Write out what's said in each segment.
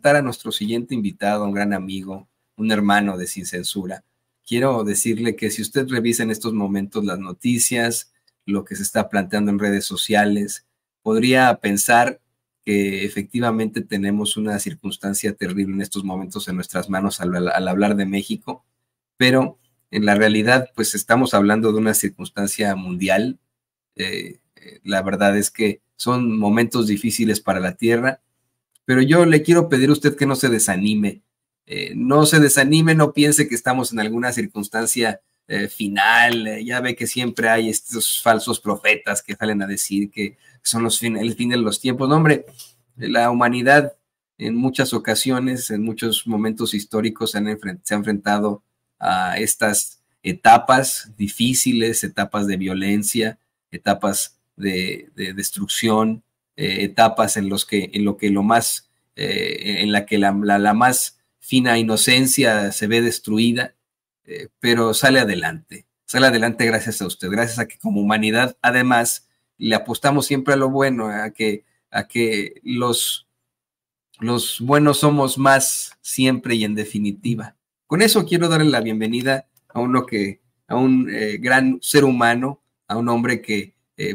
presentar a nuestro siguiente invitado, un gran amigo, un hermano de Sin Censura. Quiero decirle que si usted revisa en estos momentos las noticias, lo que se está planteando en redes sociales, podría pensar que efectivamente tenemos una circunstancia terrible en estos momentos en nuestras manos al hablar de México, pero en la realidad pues estamos hablando de una circunstancia mundial. La verdad es que son momentos difíciles para la Tierra, pero yo le quiero pedir a usted que no se desanime. No se desanime, no piense que estamos en alguna circunstancia final. Ya ve que siempre hay estos falsos profetas que salen a decir que son el fin de los tiempos. No, hombre, la humanidad en muchas ocasiones, en muchos momentos históricos, se ha enfrentado a estas etapas difíciles, etapas de violencia, etapas de destrucción, etapas en lo que lo más, en la que la más fina inocencia se ve destruida, pero sale adelante gracias a usted, gracias a que como humanidad además le apostamos siempre a lo bueno, a que los buenos somos más siempre y en definitiva. Con eso quiero darle la bienvenida a a un gran ser humano, a un hombre que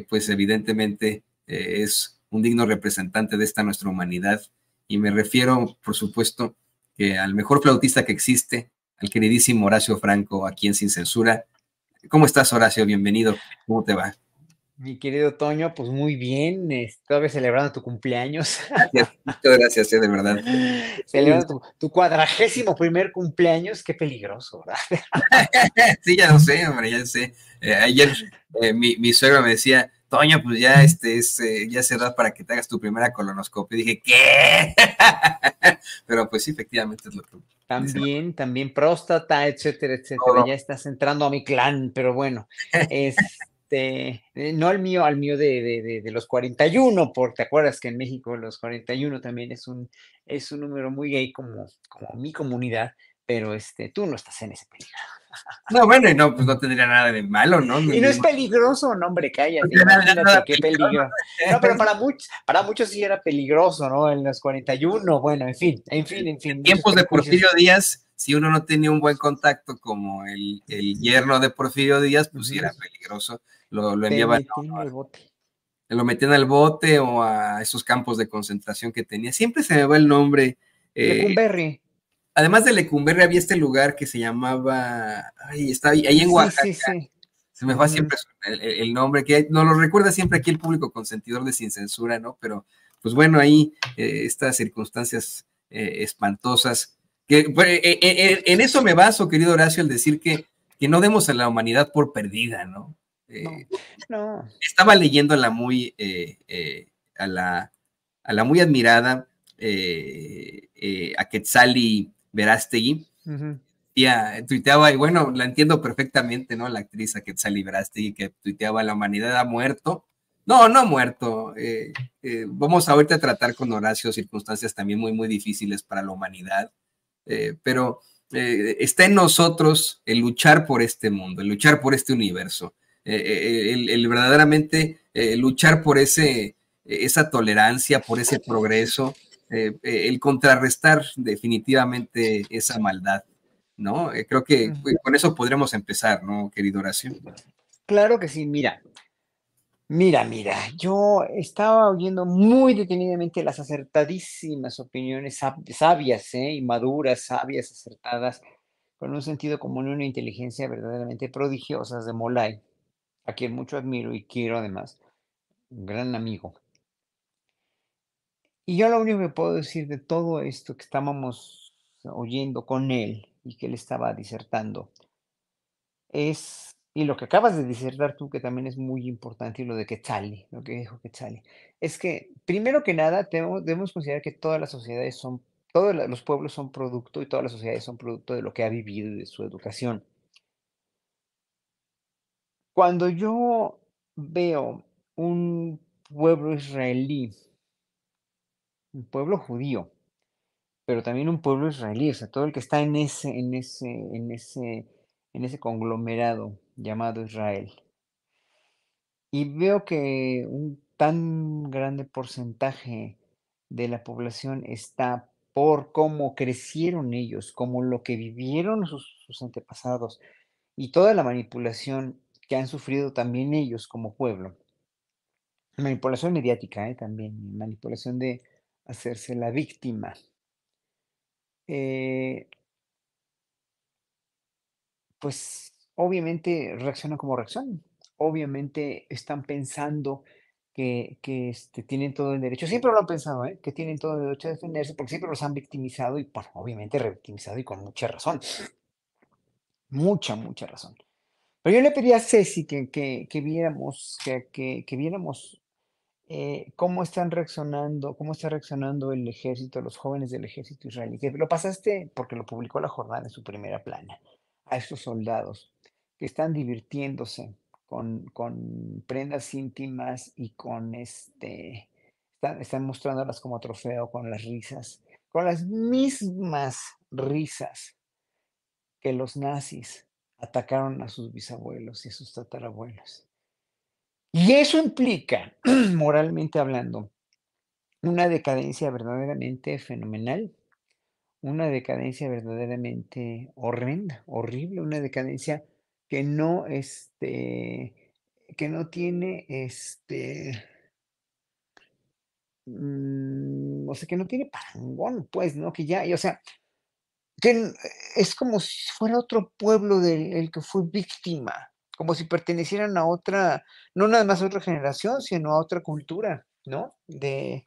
pues evidentemente es un digno representante de esta nuestra humanidad. Y me refiero, por supuesto, que al mejor flautista que existe, al queridísimo Horacio Franco, aquí en Sin Censura. ¿Cómo estás, Horacio? Bienvenido. ¿Cómo te va? Mi querido Toño, pues muy bien, todavía celebrando tu cumpleaños, Gracias, muchas gracias, de verdad. celebrando tu 41º cumpleaños, qué peligroso, ¿verdad? Sí, ya lo sé, hombre, ya sé. Ayer mi suegro me decía, Toño, pues ya ya se da para que te hagas tu primera colonoscopia. Y dije, ¿qué? Pero pues sí, efectivamente es lo que dice También próstata, etcétera, etcétera, todo. ya estás entrando a mi clan, pero bueno, no al mío de los 41, porque te acuerdas que en México los 41 también es un número muy gay como mi comunidad, pero tú no estás en ese peligro. No, bueno, y no, pues no tendría nada de malo, ¿no? No, Y no es no peligroso, no, hombre, cállate, tendría nada imagínate qué peligroso. peligro. No, pero para muchos sí era peligroso, ¿no? En los 41, bueno, en fin, En muchos tiempos de prejuicios. Porfirio Díaz, si uno no tenía un buen contacto como el yerno de Porfirio Díaz, pues sí Ujú. era peligroso. Lo Te enviaban, metían al bote. lo metían al bote o a esos campos de concentración que tenía. Siempre se me va el nombre. Eh, Lecumberri. Además de Lecumberri había este lugar que se llamaba, ay, está ahí en Sí, sí, Oaxaca, sí. se me va Ujú. siempre el nombre, que nos lo recuerda siempre aquí el público consentidor de Sin Censura, ¿no? Pero, pues bueno, ahí estas circunstancias espantosas, que pues, en eso me baso, querido Horacio, el decir que no demos a la humanidad por perdida, ¿no? Eh, No, no. Estaba leyendo a la muy admirada a Quetzali Verástegui, Ujú. tuiteaba, y bueno, la entiendo perfectamente, ¿no? La actriz a Quetzali Verástegui que tuiteaba, la humanidad ha muerto. No, no ha muerto. Vamos ahorita a tratar con Horacio circunstancias también muy, muy difíciles para la humanidad, pero está en nosotros el luchar por este mundo, el luchar por este universo, el verdaderamente luchar por esa tolerancia, por ese progreso, el contrarrestar definitivamente esa maldad, ¿no? Creo que Mm. pues, con eso podremos empezar, ¿no, querido Horacio? Claro que sí, mira, yo estaba oyendo muy detenidamente las acertadísimas opiniones sabias, y maduras, sabias, acertadas, con un sentido común y una inteligencia verdaderamente prodigiosas de Molay, a quien mucho admiro y quiero además, un gran amigo. Y yo lo único que puedo decir de todo esto que estábamos oyendo con él y que él estaba disertando y lo que acabas de disertar tú, que también es muy importante, y lo de Quetzali, lo que dijo Quetzali, es que primero que nada debemos considerar que todas las sociedades todos los pueblos son producto y todas las sociedades son producto de lo que ha vivido y de su educación. Cuando yo veo un pueblo israelí, un pueblo judío, pero también un pueblo israelí, o sea, todo el que está en ese conglomerado llamado Israel, y veo que un tan grande porcentaje de la población está por cómo crecieron ellos, como lo que vivieron sus antepasados y toda la manipulación que han sufrido también ellos como pueblo. Manipulación mediática, también, manipulación de hacerse la víctima. Eh, pues obviamente reaccionan como reaccionan. Obviamente están pensando que tienen todo el derecho, siempre lo han pensado, que tienen todo el derecho a defenderse, porque siempre los han victimizado y, bueno, obviamente revictimizado y con mucha razón, mucha, mucha razón. Pero yo le pedí a Ceci que viéramos, que viéramos cómo está reaccionando el ejército, los jóvenes del ejército israelí. Que lo pasaste porque lo publicó la jornada en su primera plana. A estos soldados que están divirtiéndose con prendas íntimas y están mostrándolas como trofeo con las risas, con las mismas risas que los nazis atacaron a sus bisabuelos y a sus tatarabuelos. Y eso implica, moralmente hablando, una decadencia verdaderamente fenomenal, una decadencia verdaderamente horrenda, horrible, una decadencia que no, que no tiene, o sea, que no tiene parangón, pues, ¿no? Que ya, y, o sea, que es como si fuera otro pueblo del el que fue víctima, como si pertenecieran a otra, no nada más a otra generación, sino a otra cultura, ¿no? De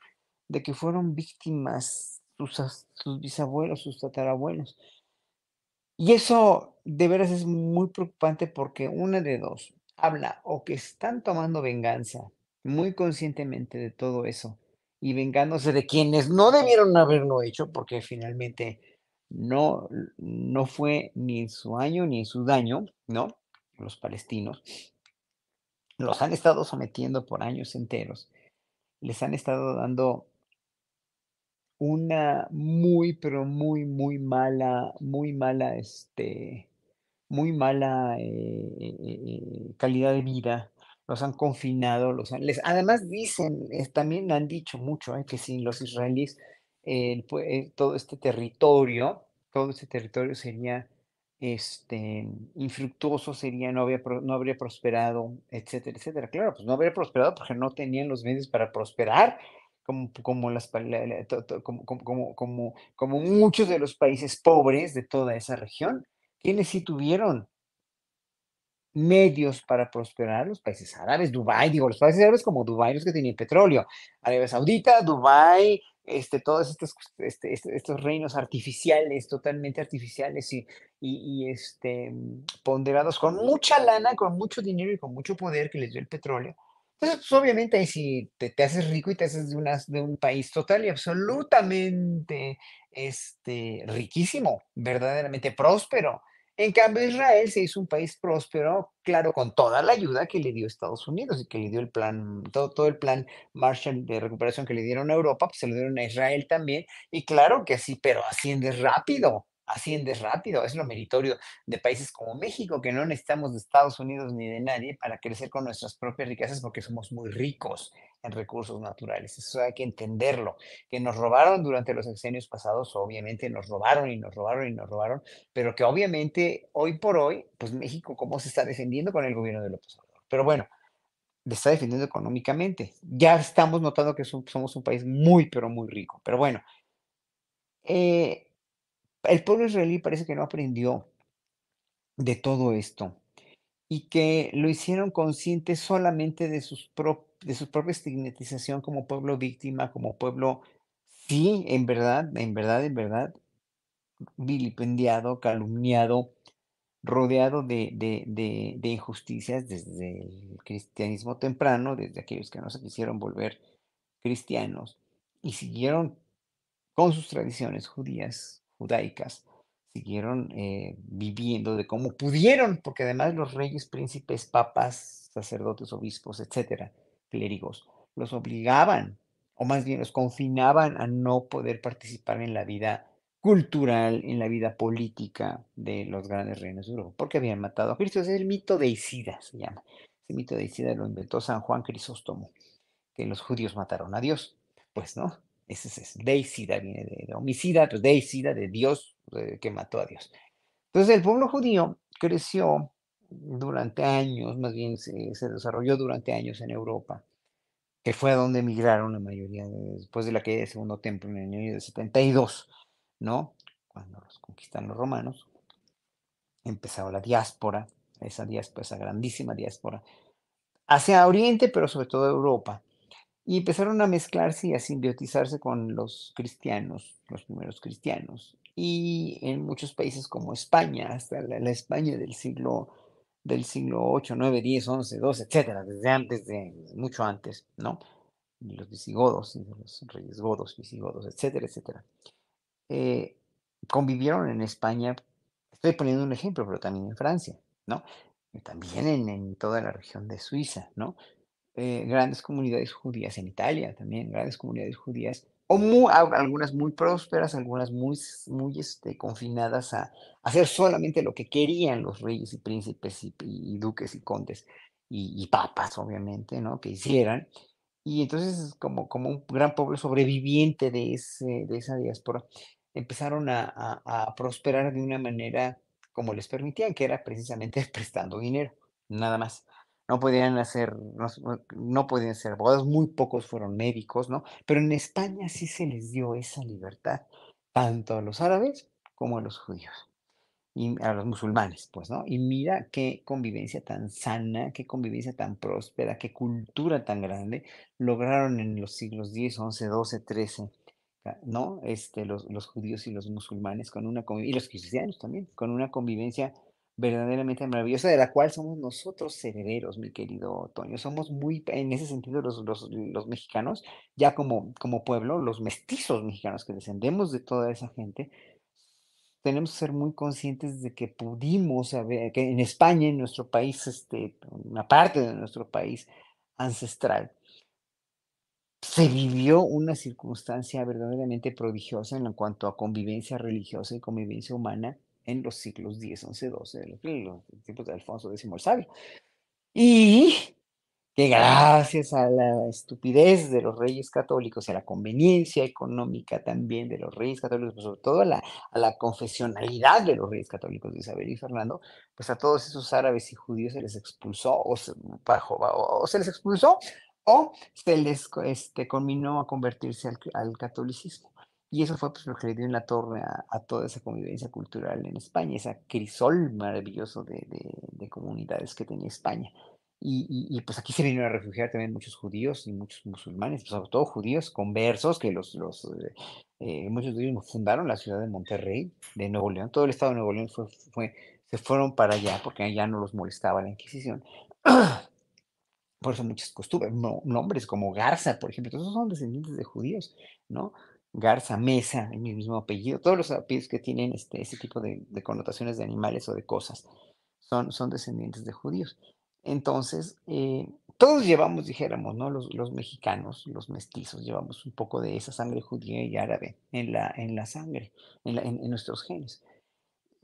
que fueron víctimas sus bisabuelos, sus tatarabuelos. Y eso de veras es muy preocupante porque una de dos, habla o que están tomando venganza muy conscientemente de todo eso y vengándose de quienes no debieron haberlo hecho, porque finalmente no fue ni en su año ni en su daño, ¿no? Los palestinos los han estado sometiendo por años enteros, les han estado dando una muy, pero muy, muy mala, muy mala, calidad de vida, los han confinado, además dicen, también han dicho mucho, que sin los israelíes, todo este territorio sería, infructuoso, no habría prosperado, etcétera, etcétera. Claro, pues no habría prosperado porque no tenían los medios para prosperar, como las pa la la to to como muchos de los países pobres de toda esa región, quienes sí tuvieron medios para prosperar, los países árabes, Dubái, digo, los países árabes como Dubái, los que tenían petróleo, Arabia Saudita, Dubái, todos estos reinos artificiales, totalmente artificiales ponderados con mucha lana, con mucho dinero y con mucho poder que les dio el petróleo. Entonces, pues, obviamente, ahí sí te haces rico y te haces de un país total y absolutamente, riquísimo, verdaderamente próspero. En cambio, Israel se hizo un país próspero, claro, con toda la ayuda que le dio Estados Unidos y que le dio el plan, todo el plan Marshall de recuperación que le dieron a Europa, pues se lo dieron a Israel también. Y claro que sí, pero asciendes rápido, es lo meritorio de países como México, que no necesitamos de Estados Unidos ni de nadie para crecer con nuestras propias riquezas porque somos muy ricos en recursos naturales. Eso hay que entenderlo, que nos robaron durante los sexenios pasados, obviamente nos robaron y nos robaron y nos robaron, pero que obviamente hoy por hoy, pues México, ¿cómo se está defendiendo con el gobierno de López Obrador? Pero bueno, le está defendiendo económicamente. Ya estamos notando que somos un país muy, pero muy rico. Pero bueno, eh, el pueblo israelí parece que no aprendió de todo esto y que lo hicieron consciente solamente de su propia estigmatización como pueblo víctima, como pueblo, sí, en verdad, vilipendiado, calumniado, rodeado de injusticias desde el cristianismo temprano, desde aquellos que no se quisieron volver cristianos y siguieron con sus tradiciones judías, judaicas, siguieron viviendo de cómo pudieron, porque además los reyes, príncipes, papas, sacerdotes, obispos, etcétera, clérigos, los obligaban, o más bien los confinaban a no poder participar en la vida cultural, en la vida política de los grandes reinos de Europa, porque habían matado a Cristo. Es el mito de Isida, se llama. Ese mito de Isida lo inventó San Juan Crisóstomo, que los judíos mataron a Dios. Pues no. Ese es eso. Deicida viene de homicida, pues deicida de Dios, que mató a Dios. Entonces el pueblo judío creció durante años, más bien se desarrolló durante años en Europa, que fue a donde emigraron la mayoría después de la caída del segundo templo en el año de 72, ¿no? Cuando los conquistan los romanos, empezó la diáspora, esa grandísima diáspora, hacia Oriente, pero sobre todo Europa. Y empezaron a mezclarse y a simbiotizarse con los cristianos, los primeros cristianos. Y en muchos países como España, hasta la España del siglo 8, 9, 10, 11, 12, etcétera, desde antes mucho antes, ¿no? Y los visigodos, y de los reyes godos, visigodos, etcétera, etcétera. eh, Convivieron en España, estoy poniendo un ejemplo, pero también en Francia, ¿no? Y también en toda la región de Suiza, ¿no? Grandes comunidades judías en Italia también, grandes comunidades judías, o algunas muy prósperas, algunas muy confinadas a hacer solamente lo que querían los reyes y príncipes y duques y condes y papas, obviamente, ¿no? Que hicieran. Y entonces, como un gran pueblo sobreviviente de esa diáspora, empezaron a prosperar de una manera como les permitían, que era precisamente prestando dinero, nada más. No podían ser abogados, muy pocos fueron médicos, ¿no? Pero en España sí se les dio esa libertad, tanto a los árabes como a los judíos y a los musulmanes, pues, ¿no? Y mira qué convivencia tan sana, qué convivencia tan próspera, qué cultura tan grande lograron en los siglos 10, 11, 12, 13, ¿no? Los judíos y los musulmanes y los cristianos también, con una convivencia verdaderamente maravillosa, de la cual somos nosotros herederos, mi querido Toño. Somos muy, en ese sentido, los mexicanos, ya como pueblo, los mestizos mexicanos que descendemos de toda esa gente, tenemos que ser muy conscientes de que pudimos haber, que en España, en nuestro país, una parte de nuestro país ancestral, se vivió una circunstancia verdaderamente prodigiosa en cuanto a convivencia religiosa y convivencia humana en los siglos 10, 11, 12, los tiempos de Alfonso X el Sabio. Y que gracias a la estupidez de los reyes católicos y a la conveniencia económica también de los reyes católicos, pero sobre todo a la confesionalidad de los reyes católicos de Isabel y Fernando, pues a todos esos árabes y judíos se les expulsó o se les expulsó o se les conminó a convertirse al catolicismo. Y eso fue pues, lo que le dio en la torre a toda esa convivencia cultural en España, esa crisol maravilloso de comunidades que tenía España. Pues aquí se vinieron a refugiar también muchos judíos y muchos musulmanes, pues, sobre todo judíos conversos, que muchos de ellos fundaron la ciudad de Monterrey, de Nuevo León. Todo el estado de Nuevo León se fueron para allá porque allá no los molestaba la Inquisición. Por eso muchas costumbres, nombres como Garza, por ejemplo, todos esos son descendientes de judíos, ¿no? Garza, Mesa, el mismo apellido, todos los apellidos que tienen ese tipo de connotaciones de animales o de cosas son descendientes de judíos. Entonces, todos llevamos, dijéramos, ¿no? Los mexicanos, los mestizos, llevamos un poco de esa sangre judía y árabe en la sangre, en nuestros genes.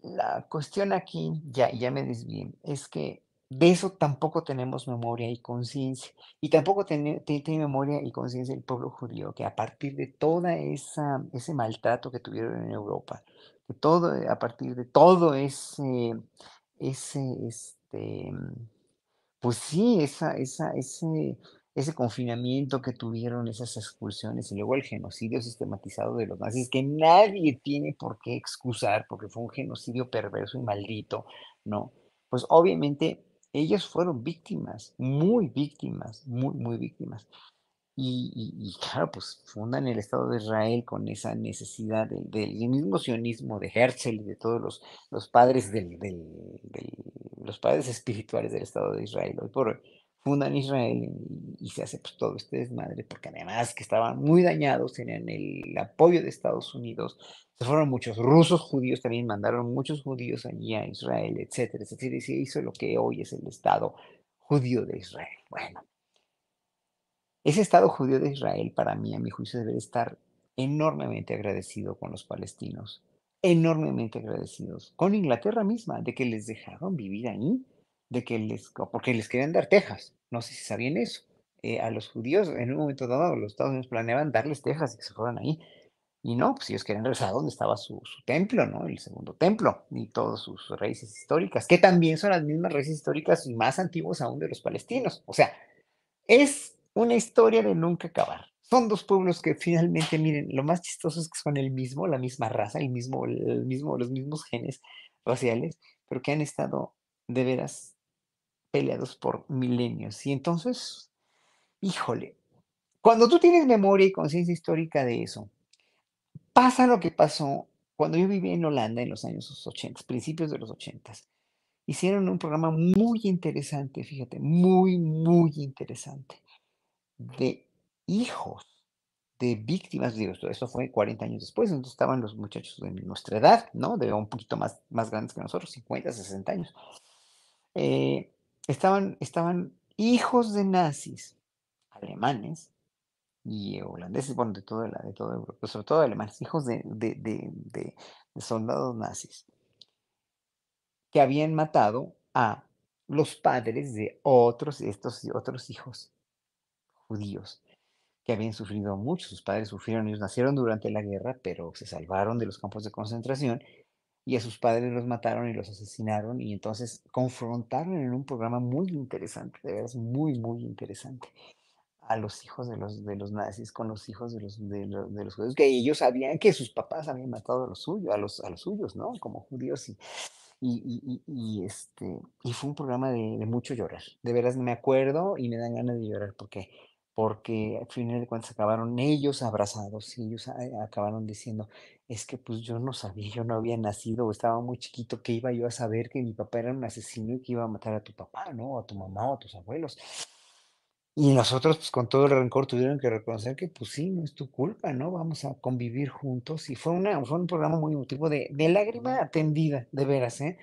La cuestión aquí, ya me desvié, es que de eso tampoco tenemos memoria y conciencia. Y tampoco tiene memoria y conciencia el pueblo judío, que a partir de toda ese maltrato que tuvieron en Europa, a partir de todo ese, pues sí, ese confinamiento que tuvieron, esas expulsiones y luego el genocidio sistematizado de los nazis, que nadie tiene por qué excusar, porque fue un genocidio perverso y maldito, ¿no? Pues obviamente ellos fueron víctimas, muy, muy víctimas. Y claro, pues fundan el Estado de Israel con esa necesidad del mismo sionismo de Herzl y de todos los padres los padres espirituales del Estado de Israel. Hoy por hoy fundan Israel y se hace pues todo este desmadre, porque además que estaban muy dañados, tenían el apoyo de Estados Unidos, se fueron muchos rusos judíos, también mandaron muchos judíos allí a Israel, etcétera, etcétera, y se hizo lo que hoy es el Estado judío de Israel. Bueno. Ese Estado judío de Israel, para mí, a mi juicio, debe estar enormemente agradecido con los palestinos, enormemente agradecidos con Inglaterra misma, de que les dejaron vivir ahí, porque les querían dar Texas. No sé si sabían eso. a los judíos en un momento dado, los Estados Unidos planeaban darles Texas y que se fueran ahí. Y no, pues ellos querían regresar a donde estaba su templo, ¿no? El segundo templo y todas sus raíces históricas, que también son las mismas raíces históricas y más antiguas aún de los palestinos. O sea, es una historia de nunca acabar. Son dos pueblos que finalmente, miren, lo más chistoso es que son el mismo, la misma raza, los mismos genes raciales, pero que han estado de veras peleados por milenios. Y entonces, híjole, cuando tú tienes memoria y conciencia histórica de eso, pasa lo que pasó cuando yo viví en Holanda en los años 80, principios de los 80. Hicieron un programa muy interesante, fíjate, muy, muy interesante, de hijos de víctimas, digo, esto fue 40 años después, entonces estaban los muchachos de nuestra edad, ¿no? De un poquito más grandes que nosotros, 50, 60 años. Eh, estaban hijos de nazis, alemanes y holandeses, bueno, de toda Europa, pero sobre todo alemanes, hijos de soldados nazis, que habían matado a los padres de estos otros hijos judíos que habían sufrido mucho. Sus padres sufrieron, ellos nacieron durante la guerra, pero se salvaron de los campos de concentración y a sus padres los mataron y los asesinaron y entonces confrontaron en un programa muy interesante, de verdad, muy, muy interesante, a los hijos de los nazis con los hijos de los judíos, que ellos sabían que sus papás habían matado a los suyos, a los suyos, ¿no? Como judíos y fue un programa de mucho llorar. De veras me acuerdo y me dan ganas de llorar porque al final de cuentas acabaron ellos abrazados y ellos acabaron diciendo, es que pues yo no sabía, yo no había nacido o estaba muy chiquito, que iba yo a saber que mi papá era un asesino y que iba a matar a tu papá, ¿no? O a tu mamá o a tus abuelos. Y nosotros, pues con todo el rencor, tuvieron que reconocer que, pues sí, no es tu culpa, ¿no? Vamos a convivir juntos. Y fue un programa muy emotivo de lágrima atendida, de veras, ¿eh?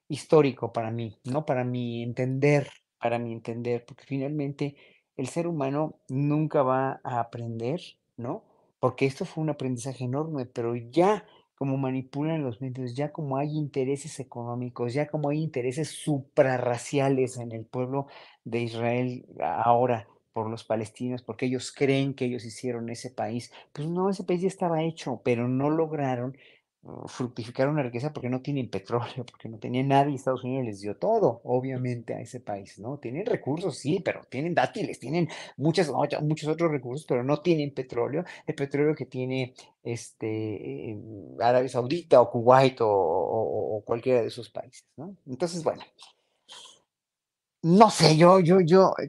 Histórico para mí, ¿no? Para mi entender, porque finalmente el ser humano nunca va a aprender, ¿no? Porque esto fue un aprendizaje enorme, pero ya como manipulan los medios, ya como hay intereses económicos, ya como hay intereses suprarraciales en el pueblo de Israel ahora por los palestinos, porque ellos creen que ellos hicieron ese país. Pues no, ese país ya estaba hecho, pero no lograron fructificar una riqueza porque no tienen petróleo, porque no tenían nada y Estados Unidos les dio todo, obviamente, a ese país, ¿no? Tienen recursos, sí, pero tienen dátiles, tienen muchos otros recursos, pero no tienen petróleo. El petróleo que tiene Arabia Saudita o Kuwait o cualquiera de esos países, ¿no? Entonces, bueno, no sé, yo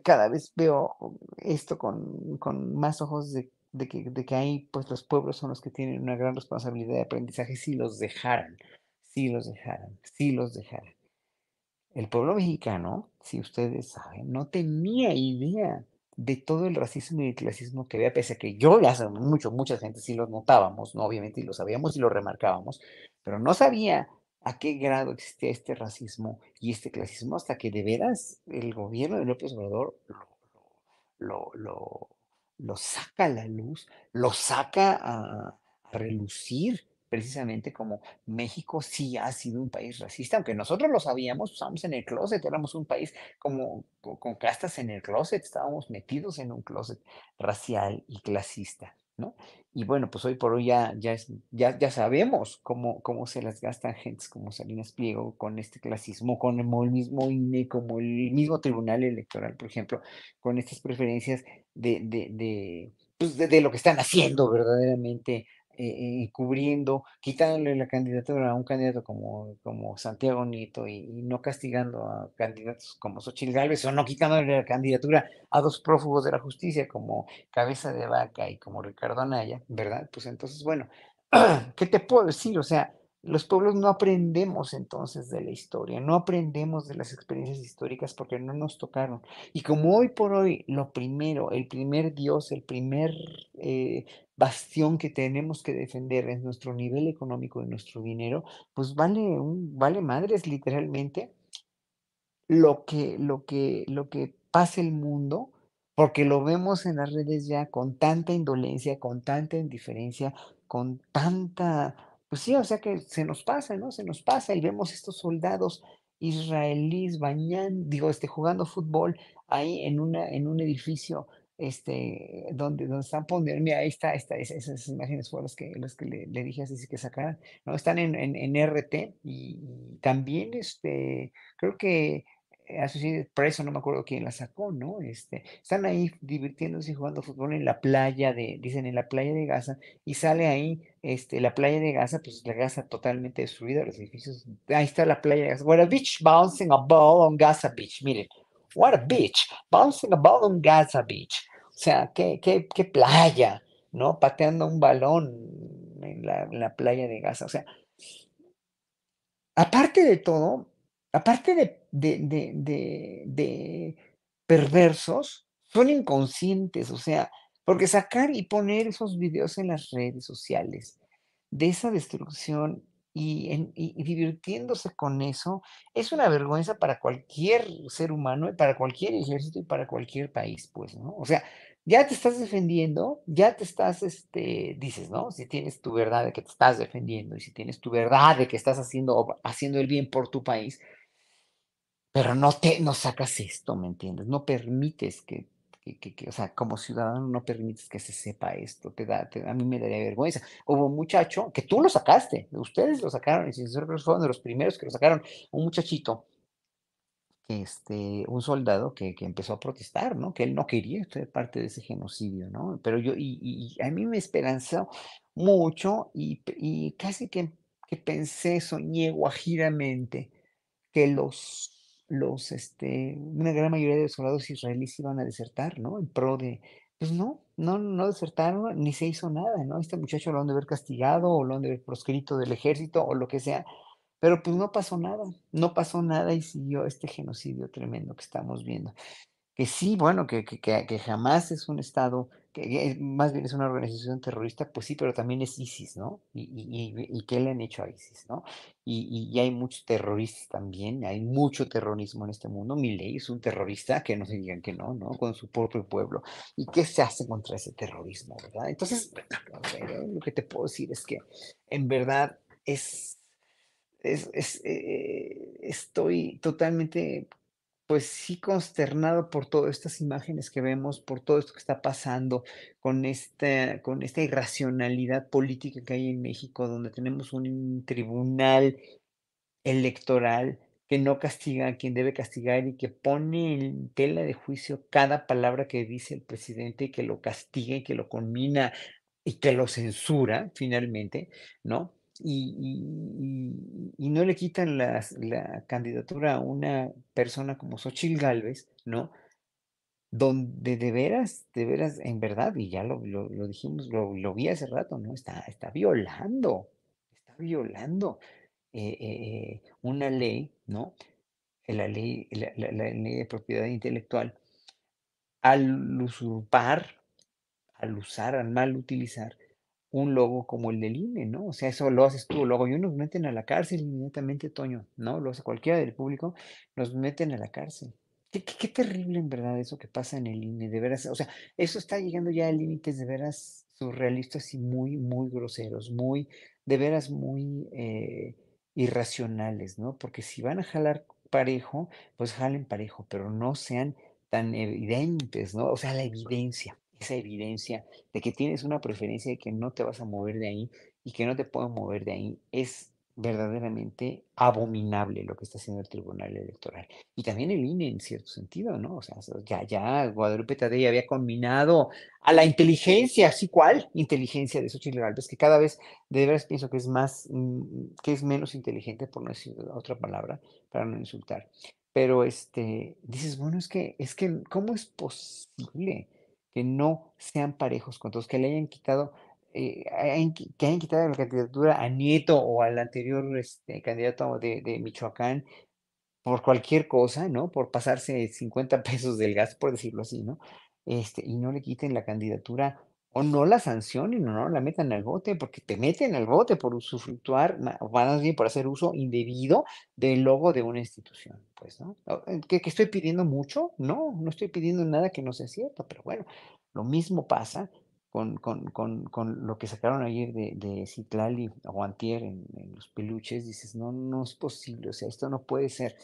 cada vez veo esto con más ojos de que hay, pues los pueblos son los que tienen una gran responsabilidad de aprendizaje si los dejaran, si los dejaran, si los dejaran. El pueblo mexicano, si ustedes saben, no tenía idea de todo el racismo y el clasismo que había, pese a que yo ya hace mucha gente sí los notábamos, ¿no? Obviamente, y lo sabíamos y lo remarcábamos, pero no sabía a qué grado existía este racismo y este clasismo hasta que de veras el gobierno de López Obrador lo, lo saca a la luz, lo saca a relucir, precisamente como México sí ha sido un país racista, aunque nosotros lo sabíamos, estábamos en el closet, éramos un país como con castas en el closet, estábamos metidos en un closet racial y clasista, ¿no? Y bueno, pues hoy por hoy ya sabemos cómo se las gastan gentes como Salinas Pliego con este clasismo, con el mismo INE, como el mismo Tribunal Electoral, por ejemplo, con estas preferencias pues de lo que están haciendo verdaderamente, cubriendo, quitándole la candidatura a un candidato como Santiago Nieto y no castigando a candidatos como Xochitl Gálvez o no quitándole la candidatura a dos prófugos de la justicia como Cabeza de Vaca y como Ricardo Anaya, ¿verdad? Pues entonces, bueno, ¿qué te puedo decir? O sea, los pueblos no aprendemos entonces de la historia, no aprendemos de las experiencias históricas porque no nos tocaron. Y como hoy por hoy lo primero, el primer Dios, el primer bastión que tenemos que defender es nuestro nivel económico y nuestro dinero, pues vale madres literalmente lo que pasa el mundo, porque lo vemos en las redes ya con tanta indolencia, con tanta indiferencia, con tanta, pues sí, o sea que se nos pasa, ¿no? Se nos pasa y vemos estos soldados israelíes jugando fútbol ahí en un edificio donde están poniendo, mira, ahí está, esas imágenes fueron las que le dije así que sacaran, ¿no? Están en RT y también, creo que Associated Press, o no me acuerdo quién la sacó, ¿no? Están ahí divirtiéndose y jugando fútbol en la playa dicen en la playa de Gaza, y sale ahí, la playa de Gaza, pues la Gaza totalmente destruida, los edificios, ahí está la playa de Gaza. What a beach bouncing a ball on Gaza Beach, miren, what a beach, bouncing a ball on Gaza Beach. O sea, qué playa, ¿no? Pateando un balón en la playa de Gaza. O sea, aparte de todo, aparte de perversos, son inconscientes, o sea, porque sacar y poner esos videos en las redes sociales de esa destrucción y divirtiéndose con eso, es una vergüenza para cualquier ser humano, y para cualquier ejército y para cualquier país, pues, ¿no? O sea, ya te estás defendiendo, ya te estás, dices, ¿no? Si tienes tu verdad de que te estás defendiendo y si tienes tu verdad de que estás haciendo el bien por tu país, pero no sacas esto, ¿me entiendes? No permites o sea, como ciudadano no permites que se sepa esto, a mí me daría vergüenza. Hubo un muchacho que tú lo sacaste, ustedes lo sacaron, y si fueron de los primeros que lo sacaron, un muchachito un soldado que empezó a protestar, ¿no? Que él no quería ser parte de ese genocidio, ¿no? Pero y a mí me esperanzó mucho y casi que pensé, soñé guajiramente que una gran mayoría de los soldados israelíes iban a desertar, ¿no? En pro pues no desertaron ni se hizo nada, ¿no? Este muchacho lo han de haber castigado o lo han de haber proscrito del ejército o lo que sea, pero pues no pasó nada y siguió este genocidio tremendo que estamos viendo. Que sí, bueno, que jamás es un Estado, más bien es una organización terrorista, pues sí, pero también es ISIS, ¿no? ¿Y qué le han hecho a ISIS, ¿no? Y hay muchos terroristas también, hay mucho terrorismo en este mundo. Milei es un terrorista, que no se digan que no, ¿no? Con su propio pueblo. ¿Y qué se hace contra ese terrorismo, verdad? Entonces, a ver, lo que te puedo decir es que en verdad es estoy totalmente, pues sí, consternado por todas estas imágenes que vemos, por todo esto que está pasando con esta irracionalidad política que hay en México, donde tenemos un tribunal electoral que no castiga a quien debe castigar y que pone en tela de juicio cada palabra que dice el presidente y que lo castiga y que lo conmina y que lo censura finalmente, ¿no? Y no le quitan la candidatura a una persona como Xóchitl Gálvez, ¿no? Donde de veras, en verdad, y ya lo dijimos, lo vi hace rato, ¿no? Está violando una ley, ¿no? La ley de propiedad intelectual, al usurpar, al usar, al mal utilizar un logo como el del INE, ¿no? O sea, eso lo haces tú, luego y nos meten a la cárcel inmediatamente, Toño, ¿no? Lo hace cualquiera del público, nos meten a la cárcel. Qué terrible en verdad eso que pasa en el INE, de veras, o sea, eso está llegando ya a límites de veras surrealistas y muy, muy groseros, de veras muy irracionales, ¿no? Porque si van a jalar parejo, pues jalen parejo, pero no sean tan evidentes, ¿no? O sea, esa evidencia de que tienes una preferencia y que no te vas a mover de ahí y que no te puedes mover de ahí, es verdaderamente abominable lo que está haciendo el Tribunal Electoral. Y también el INE en cierto sentido, ¿no? O sea, ya Guadalupe Tadei había combinado a la inteligencia, ¿sí cuál? Inteligencia de Xochitl Gálvez, que cada vez de veras pienso que es que es menos inteligente, por no decir otra palabra, para no insultar. Pero dices, bueno, ¿cómo es posible que no sean parejos con todos, que le hayan quitado, que hayan quitado la candidatura a Nieto o al anterior candidato de Michoacán por cualquier cosa, ¿no? Por pasarse 50 pesos del gas, por decirlo así, ¿no? Y no le quiten la candidatura o no la sancionen o no la metan al bote, porque te meten al bote por usufructuar, o más bien por hacer uso indebido del logo de una institución, pues, ¿no? ¿Que estoy pidiendo mucho? No estoy pidiendo nada que no sea cierto, pero bueno, lo mismo pasa con lo que sacaron ayer de Citlali o antier en los peluches, dices, no es posible, o sea, esto no puede ser.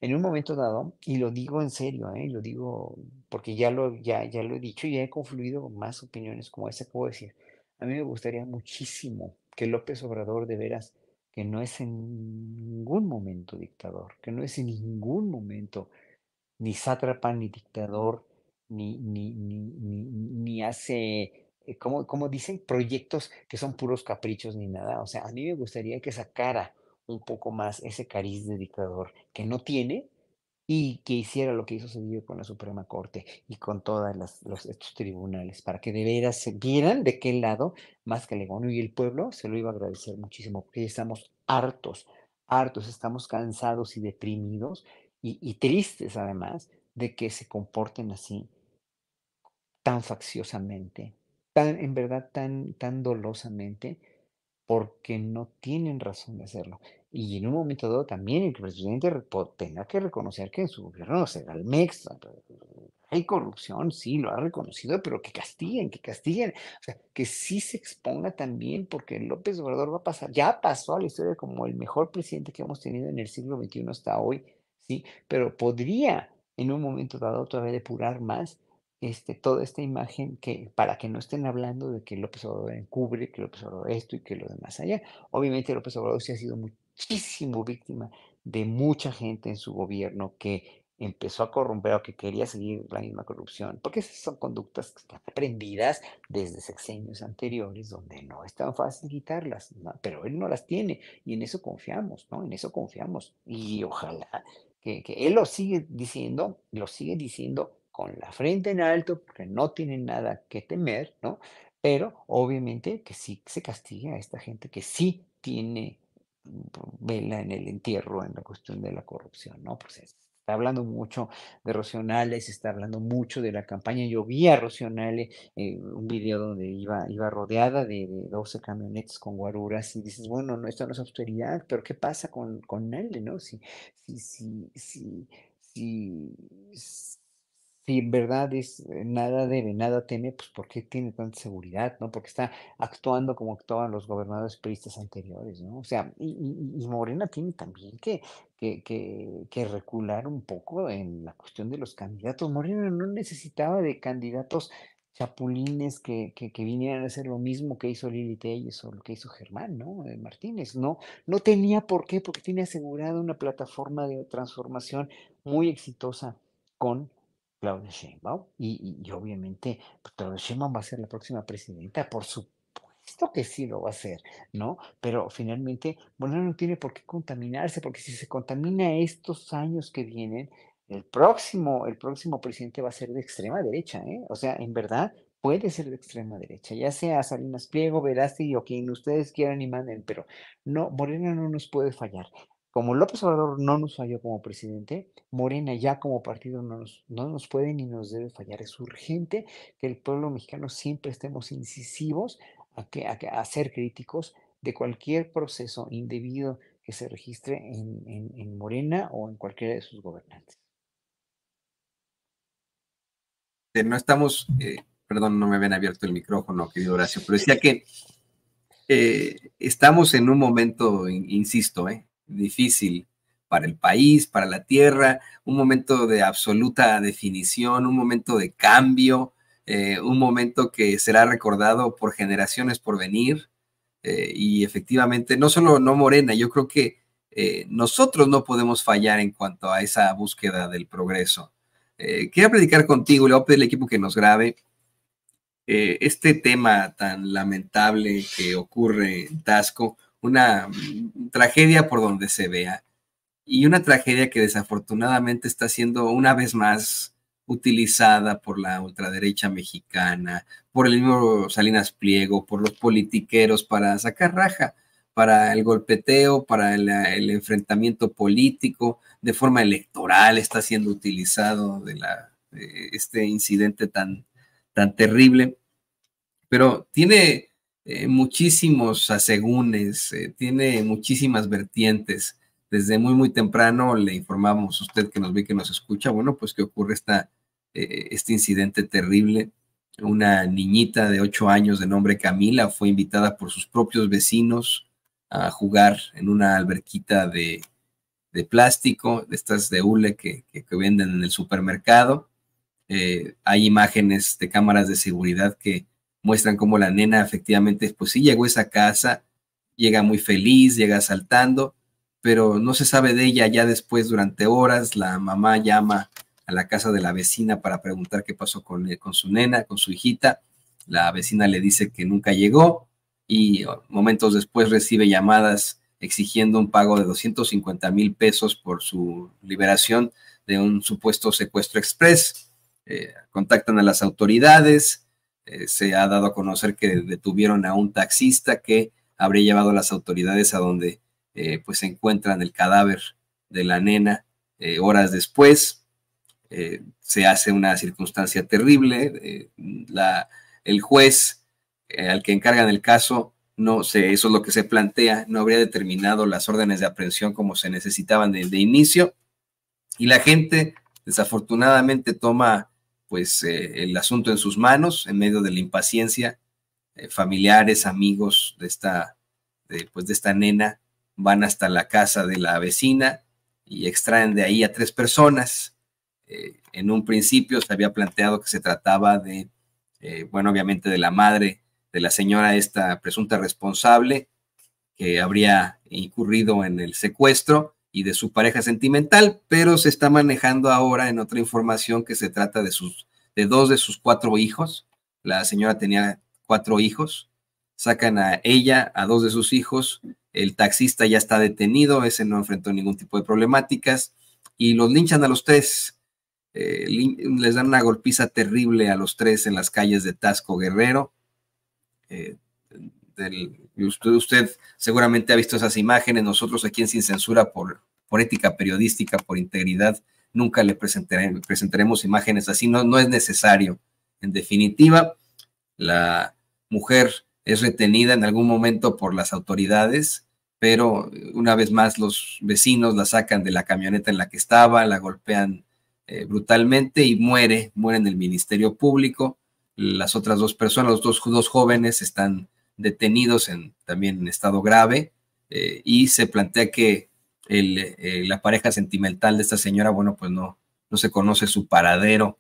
en un momento dado, y lo digo en serio, lo digo porque ya lo he dicho y ya he confluido con más opiniones como esa que voy a decir. A mí me gustaría muchísimo que López Obrador de veras, que no es en ningún momento dictador, que no es en ningún momento ni sátrapa, ni dictador, ni hace, como dicen, proyectos que son puros caprichos ni nada. O sea, a mí me gustaría que sacara un poco más ese cariz de dictador que no tiene y que hiciera lo que hizo Cedillo con la Suprema Corte y con todos estos tribunales, para que de veras se vieran de qué lado más que León y el pueblo se lo iba a agradecer muchísimo, porque ya estamos hartos, hartos, estamos cansados y deprimidos y tristes además de que se comporten así tan facciosamente, tan, en verdad, tan dolosamente, porque no tienen razón de hacerlo. Y en un momento dado también el presidente tendrá que reconocer que en su gobierno no se da el MEX. Hay corrupción, sí, lo ha reconocido, pero que castiguen, que castiguen. O sea, que sí se exponga también, porque López Obrador va a pasar, ya pasó a la historia como el mejor presidente que hemos tenido en el siglo XXI hasta hoy, sí, pero podría en un momento dado todavía depurar más toda esta imagen que, para que no estén hablando de que López Obrador encubre, que López Obrador esto y que lo demás allá. Obviamente López Obrador sí ha sido muchísimo víctima de mucha gente en su gobierno que empezó a corromper o que quería seguir la misma corrupción, porque esas son conductas que están aprendidas desde sexenios anteriores, donde no es tan fácil quitarlas, ¿no? Pero él no las tiene y en eso confiamos, ¿no? En eso confiamos y ojalá que él lo sigue diciendo con la frente en alto, porque no tiene nada que temer, ¿no? Pero obviamente que sí se castigue a esta gente que sí tiene vela en el entierro en la cuestión de la corrupción, ¿no? Pues se está hablando mucho de Rocío Nale, se está hablando mucho de la campaña. Yo vi a Rocío Nale, un video donde iba rodeada de 12 camionetas con guaruras y dices, bueno, no, esto no es austeridad, pero ¿qué pasa con Nale, no? Si, si, si, si, si en verdad es nada debe, nada teme, pues ¿por qué tiene tanta seguridad, no? Porque está actuando como actuaban los gobernadores priistas anteriores, ¿no? O sea, y Morena tiene también que recular un poco en la cuestión de los candidatos. Morena no necesitaba de candidatos chapulines que vinieran a hacer lo mismo que hizo Lili Telles o lo que hizo Germán, ¿no? Martínez, no, no tenía por qué, porque tiene asegurada una plataforma de transformación muy exitosa con Claudia Sheinbaum y obviamente pues, Claudia Sheinbaum va a ser la próxima presidenta, por supuesto que sí lo va a hacer, ¿no? Pero finalmente, bueno, no tiene por qué contaminarse, porque si se contamina estos años que vienen, el próximo presidente va a ser de extrema derecha, ¿eh? O sea, en verdad puede ser de extrema derecha, ya sea Salinas Pliego, Verástegui o quien ustedes quieran y manden, pero no, Morena no nos puede fallar. Como López Obrador no nos falló como presidente, Morena ya como partido no nos puede ni nos debe fallar. Es urgente que el pueblo mexicano siempre estemos incisivos a ser críticos de cualquier proceso indebido que se registre en Morena o en cualquiera de sus gobernantes. No estamos, perdón, no me habían abierto el micrófono, querido Horacio, pero decía que estamos en un momento, insisto, difícil para el país, para la tierra, un momento de absoluta definición, un momento de cambio, un momento que será recordado por generaciones por venir. Y efectivamente, no solo no Morena, yo creo que nosotros no podemos fallar en cuanto a esa búsqueda del progreso. Quiero platicar contigo, le voy a pedir al equipo que nos grabe este tema tan lamentable que ocurre en Tasco, una tragedia por donde se vea, y una tragedia que desafortunadamente está siendo una vez más utilizada por la ultraderecha mexicana, por el mismo Salinas Pliego, por los politiqueros para sacar raja, para el golpeteo, para el enfrentamiento político, de forma electoral está siendo utilizado este incidente tan terrible, pero tiene muchísimos asegúnes, tiene muchísimas vertientes. Desde muy, muy temprano le informamos a usted que nos ve, que nos escucha, bueno, pues que ocurre este incidente terrible. Una niñita de 8 años de nombre Camila fue invitada por sus propios vecinos a jugar en una alberquita de plástico, de estas de hule que venden en el supermercado. Hay imágenes de cámaras de seguridad que muestran cómo la nena efectivamente, pues sí llegó a esa casa, llega muy feliz, llega saltando, pero no se sabe de ella ya después durante horas. La mamá llama a la casa de la vecina para preguntar qué pasó con su nena, con su hijita. La vecina le dice que nunca llegó y momentos después recibe llamadas exigiendo un pago de 250,000 pesos por su liberación de un supuesto secuestro express. Contactan a las autoridades, se ha dado a conocer que detuvieron a un taxista que habría llevado a las autoridades a donde pues se encuentran el cadáver de la nena horas después. Se hace una circunstancia terrible. El juez al que encargan el caso, no sé, eso es lo que se plantea, no habría determinado las órdenes de aprehensión como se necesitaban de inicio, y la gente desafortunadamente toma pues el asunto en sus manos en medio de la impaciencia. Familiares, amigos pues, de esta nena van hasta la casa de la vecina y extraen de ahí a 3 personas. En un principio se había planteado que se trataba de, bueno, obviamente de la madre de la señora esta presunta responsable que habría incurrido en el secuestro y de su pareja sentimental, pero se está manejando ahora en otra información que se trata de 2 de sus 4 hijos. La señora tenía 4 hijos, sacan a ella, a 2 de sus hijos, el taxista ya está detenido, ese no enfrentó ningún tipo de problemáticas, y los linchan a los 3. Les dan una golpiza terrible a los 3 en las calles de Tasco Guerrero. Eh, usted seguramente ha visto esas imágenes. Nosotros aquí en Sin Censura, por ética periodística, por integridad, nunca le presentaremos imágenes así. No, no es necesario. En definitiva, la mujer es retenida en algún momento por las autoridades, pero una vez más los vecinos la sacan de la camioneta en la que estaba, la golpean brutalmente y muere en el Ministerio Público. Las otras 2 personas, los dos jóvenes, están detenidos también en estado grave, y se plantea que la pareja sentimental de esta señora, bueno, pues no se conoce su paradero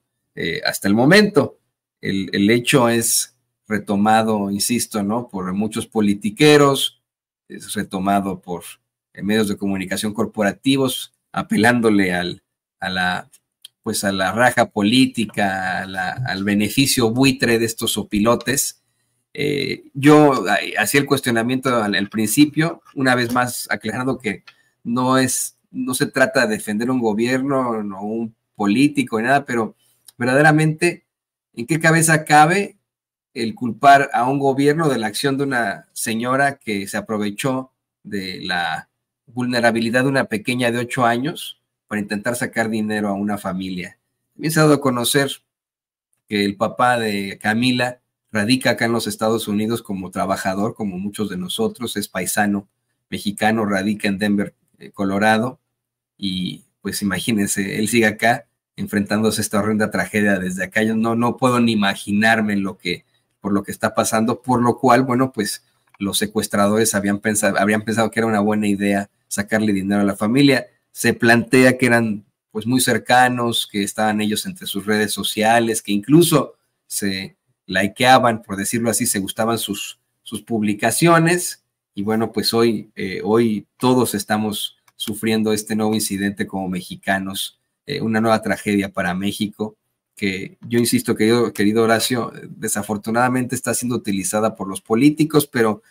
hasta el momento. El hecho es retomado, insisto, ¿no? Por muchos politiqueros, es retomado por medios de comunicación corporativos, apelándole a la pues a la raja política, al beneficio buitre de estos opilotes. Yo hacía el cuestionamiento al principio, una vez más aclarando que no se trata de defender un gobierno, no un político, ni nada, pero verdaderamente, ¿en qué cabeza cabe el culpar a un gobierno de la acción de una señora que se aprovechó de la vulnerabilidad de una pequeña de 8 años para intentar sacar dinero a una familia? Me he dado a conocer que el papá de Camila radica acá en los Estados Unidos como trabajador, como muchos de nosotros, es paisano mexicano, radica en Denver, Colorado, y pues imagínense, él sigue acá enfrentándose a esta horrenda tragedia desde acá. Yo no puedo ni imaginarme por lo que está pasando, por lo cual, bueno, pues los secuestradores habrían pensado que era una buena idea sacarle dinero a la familia. Se plantea que eran pues muy cercanos, que estaban ellos entre sus redes sociales, que incluso se likeaban, por decirlo así, se gustaban sus publicaciones, y bueno, pues hoy todos estamos sufriendo este nuevo incidente como mexicanos, una nueva tragedia para México, que yo insisto, querido Horacio, desafortunadamente está siendo utilizada por los políticos, pero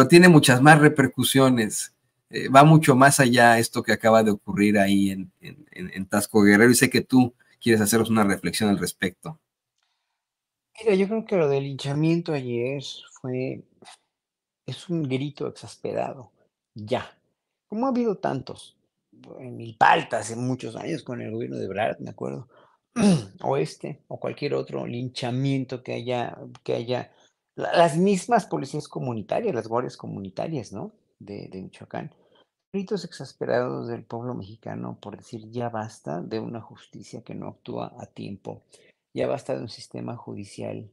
tiene muchas más repercusiones. Va mucho más allá esto que acaba de ocurrir ahí en Tasco Guerrero, y sé que tú quieres haceros una reflexión al respecto. Mira, yo creo que lo del linchamiento ayer es un grito exasperado. Ya. Como ha habido tantos. En Milpalta hace muchos años con el gobierno de Ebrard, me acuerdo. O o cualquier otro linchamiento que haya. Las mismas policías comunitarias, las guardias comunitarias, ¿no? De Michoacán. Gritos exasperados del pueblo mexicano por decir ya basta de una justicia que no actúa a tiempo, ya basta de un sistema judicial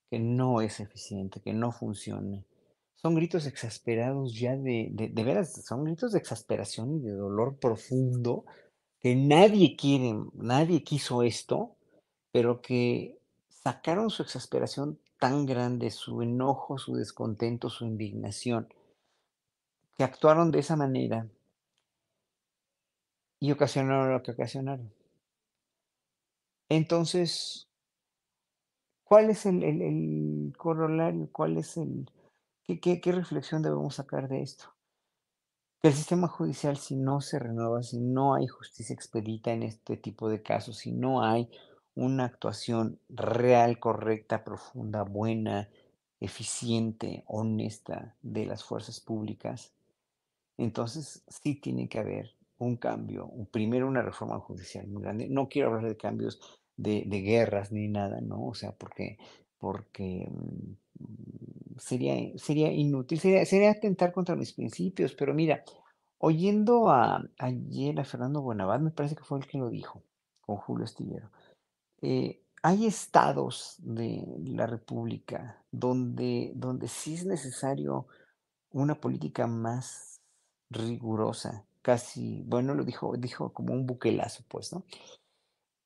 que no es eficiente, que no funciona, son gritos exasperados ya de veras, son gritos de exasperación y de dolor profundo, que nadie quiso esto, pero que sacaron su exasperación tan grande, su enojo, su descontento, su indignación, que actuaron de esa manera y ocasionaron lo que ocasionaron. Entonces, ¿cuál es el corolario? ¿Cuál es qué reflexión debemos sacar de esto? Que el sistema judicial, si no se renueva, si no hay justicia expedita en este tipo de casos, si no hay una actuación real, correcta, profunda, buena, eficiente, honesta de las fuerzas públicas, entonces sí tiene que haber un cambio, primero una reforma judicial muy grande. No quiero hablar de cambios de guerras ni nada, ¿no? O sea, porque sería inútil, sería atentar contra mis principios, pero mira, oyendo ayer a Fernando Buenavad, me parece que fue el que lo dijo, con Julio Astillero. Hay estados de la República donde sí es necesario una política más rigurosa, casi, bueno, dijo como un buquelazo, pues, ¿no?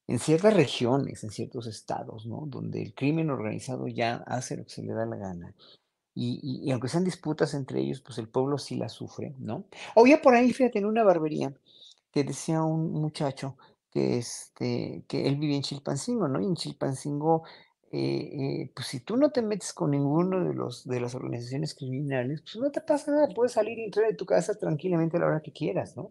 En ciertas regiones, en ciertos estados, ¿no? Donde el crimen organizado ya hace lo que se le da la gana. Y aunque sean disputas entre ellos, pues el pueblo sí la sufre, ¿no? Oía por ahí, fíjate, en una barbería, que decía un muchacho que él vivía en Chilpancingo, ¿no? Y en Chilpancingo, pues si tú no te metes con ninguno de las organizaciones criminales, pues no te pasa nada, puedes salir y entrar de tu casa tranquilamente a la hora que quieras, ¿no?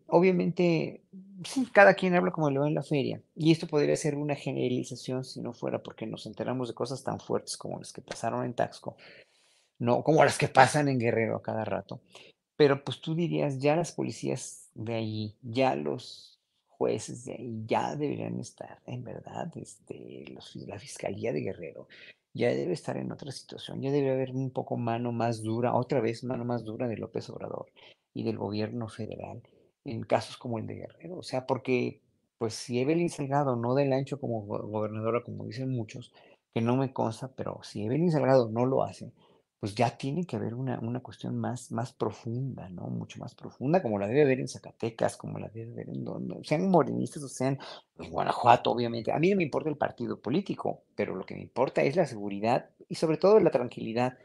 Obviamente, sí, cada quien habla como le va en la feria, y esto podría ser una generalización si no fuera porque nos enteramos de cosas tan fuertes como las que pasaron en Taxco, no como las que pasan en Guerrero a cada rato. Pero, pues, tú dirías, ya las policías de ahí, ya los jueces de ahí, ya deberían estar, en verdad, la Fiscalía de Guerrero ya debe estar en otra situación, ya debe haber un poco mano más dura, otra vez mano más dura de López Obrador y del gobierno federal en casos como el de Guerrero. O sea, porque, pues, si Evelyn Salgado no del ancho como gobernadora, como dicen muchos, que no me consta, pero si Evelyn Salgado no lo hace, pues ya tiene que haber una cuestión más profunda, ¿no? Mucho más profunda, como la debe haber en Zacatecas, como la debe haber en donde, sean morenistas o sean en Guanajuato, obviamente. A mí no me importa el partido político, pero lo que me importa es la seguridad y sobre todo la tranquilidad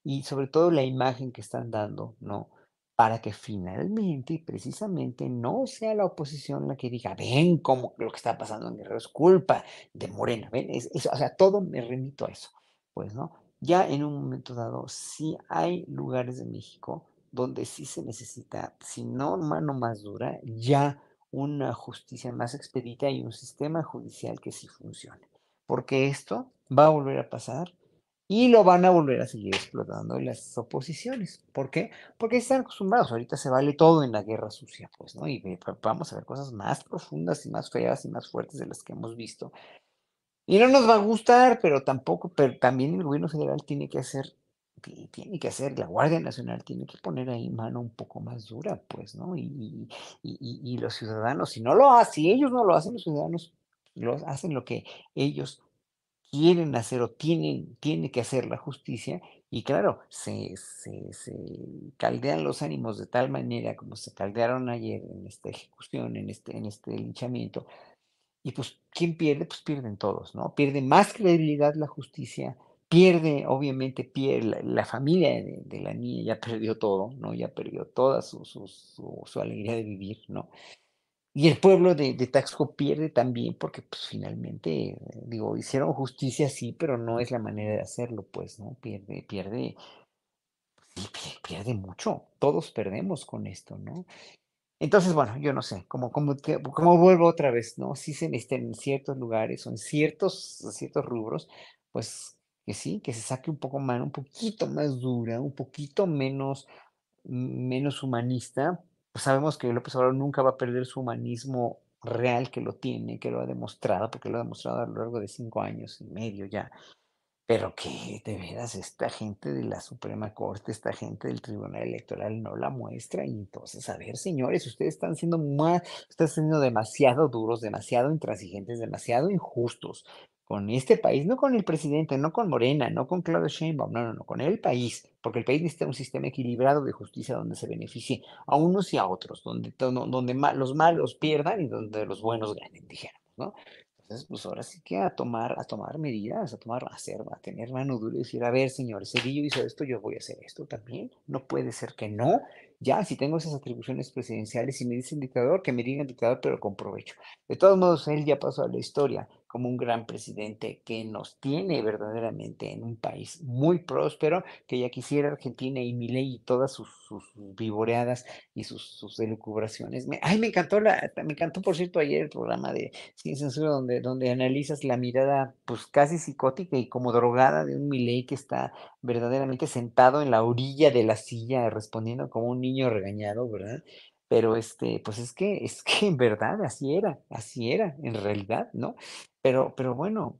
y sobre todo la imagen que están dando, ¿no? Para que finalmente y precisamente no sea la oposición la que diga, ven, como lo que está pasando en Guerrero es culpa de Morena, ven, o sea, todo me remito a eso, pues, ¿no? Ya en un momento dado, sí hay lugares de México donde sí se necesita, si no mano más dura, ya una justicia más expedita y un sistema judicial que sí funcione. Porque esto va a volver a pasar y lo van a volver a seguir explotando las oposiciones. ¿Por qué? Porque están acostumbrados. Ahorita se vale todo en la guerra sucia, pues, ¿no? Y vamos a ver cosas más profundas y más feas y más fuertes de las que hemos visto y no nos va a gustar, pero también el gobierno federal tiene que hacer, la Guardia Nacional tiene que poner ahí mano un poco más dura, pues, ¿no? Y los ciudadanos, si ellos no lo hacen, los ciudadanos hacen lo que ellos quieren hacer o tiene que hacer la justicia, y claro, se caldean los ánimos de tal manera como se caldearon ayer en esta ejecución, en este linchamiento, y pues, ¿quién pierde? Pues pierden todos, ¿no? Pierde más credibilidad la justicia, obviamente, pierde la familia de la niña ya perdió todo, ¿no? Ya perdió toda su alegría de vivir, ¿no? Y el pueblo de Taxco pierde también porque, pues, finalmente, digo, hicieron justicia, sí, pero no es la manera de hacerlo, pues, ¿no? Sí, pierde mucho. Todos perdemos con esto, ¿no? Entonces, bueno, yo no sé, como vuelvo otra vez, ¿no? Sí se necesitan en ciertos lugares o en ciertos rubros, pues que sí, que se saque un poco más, un poquito más dura, un poquito menos humanista. Pues sabemos que López Obrador nunca va a perder su humanismo real que lo tiene, que lo ha demostrado, porque lo ha demostrado a lo largo de 5 años y medio ya. Pero que de veras esta gente de la Suprema Corte, esta gente del Tribunal Electoral no la muestra. Y entonces, a ver, señores, ustedes están siendo demasiado duros, demasiado intransigentes, demasiado injustos. con este país, no con el presidente, no con Morena, no con Claudio Sheinbaum, no, no, no, con el país, porque el país necesita un sistema equilibrado de justicia donde se beneficie a unos y a otros, donde los malos pierdan y donde los buenos ganen, dijéramos, ¿no? Entonces, pues ahora sí que a tomar medidas, a tener mano dura y decir, a ver, señores, Cedillo hizo esto, yo voy a hacer esto también. No puede ser que no. Ya, si tengo esas atribuciones presidenciales y me dicen dictador, que me digan dictador, pero con provecho. De todos modos, él ya pasó a la historia como un gran presidente que nos tiene verdaderamente en un país muy próspero, que ya quisiera Argentina y Milei y todas sus vivoreadas y sus elucubraciones. Me encantó, por cierto, ayer el programa de Sin Censura, donde analizas la mirada, pues casi psicótica y como drogada de un Milei que está verdaderamente sentado en la orilla de la silla, respondiendo como un niño regañado, ¿verdad? Pero pues es que en verdad así era, en realidad, ¿no? Pero bueno,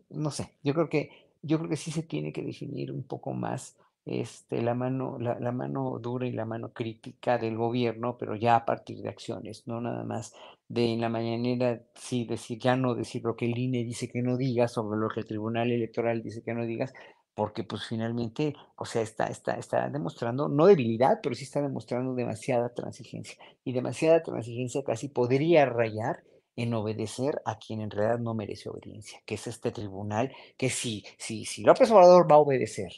no sé, yo creo que sí se tiene que definir un poco más la mano dura y la mano crítica del gobierno, pero ya a partir de acciones, no nada más de en la mañanera sí decir, ya no decir lo que el INE dice que no digas, sobre lo que el Tribunal Electoral dice que no digas, porque pues finalmente, o sea, está demostrando, no debilidad, pero sí está demostrando demasiada transigencia. Y demasiada transigencia casi podría rayar en obedecer a quien en realidad no merece obediencia, que es este tribunal, que si López Obrador va a obedecer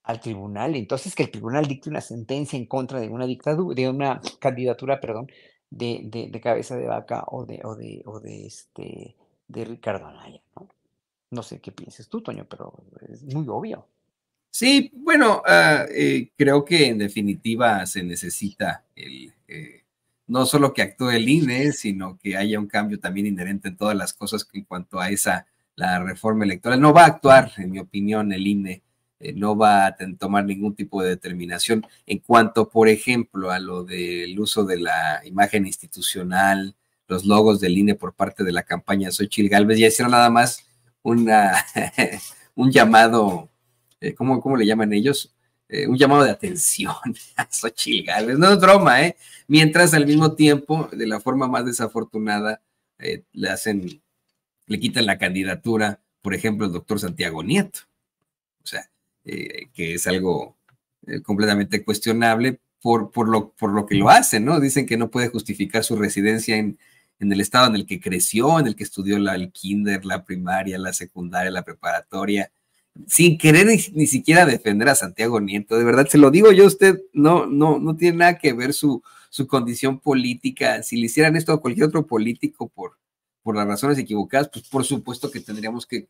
al tribunal, entonces que el tribunal dicte una sentencia en contra de una dictadura, de una candidatura, perdón, de Cabeza de Vaca de Ricardo Anaya, ¿no? No sé qué pienses tú, Toño, pero es muy obvio. Sí, bueno, creo que en definitiva se necesita no solo que actúe el INE, sino que haya un cambio también inherente en todas las cosas en cuanto a la reforma electoral. No va a actuar, en mi opinión, el INE, no va a tomar ningún tipo de determinación en cuanto, por ejemplo, a lo del uso de la imagen institucional, los logos del INE por parte de la campaña de Xochitl Gálvez. Ya hicieron nada más una, un llamado, ¿cómo le llaman ellos? Un llamado de atención a Xochitl Gálvez. No es broma, ¿eh? Mientras al mismo tiempo, de la forma más desafortunada, le quitan la candidatura, por ejemplo, el doctor Santiago Nieto. O sea, que es algo completamente cuestionable por lo que lo hacen, ¿no? Dicen que no puede justificar su residencia en el estado en el que creció, en el que estudió el kinder, la primaria, la secundaria, la preparatoria, sin querer ni siquiera defender a Santiago Nieto. De verdad, se lo digo yo a usted, no tiene nada que ver su condición política. Si le hicieran esto a cualquier otro político por las razones equivocadas, pues por supuesto que tendríamos que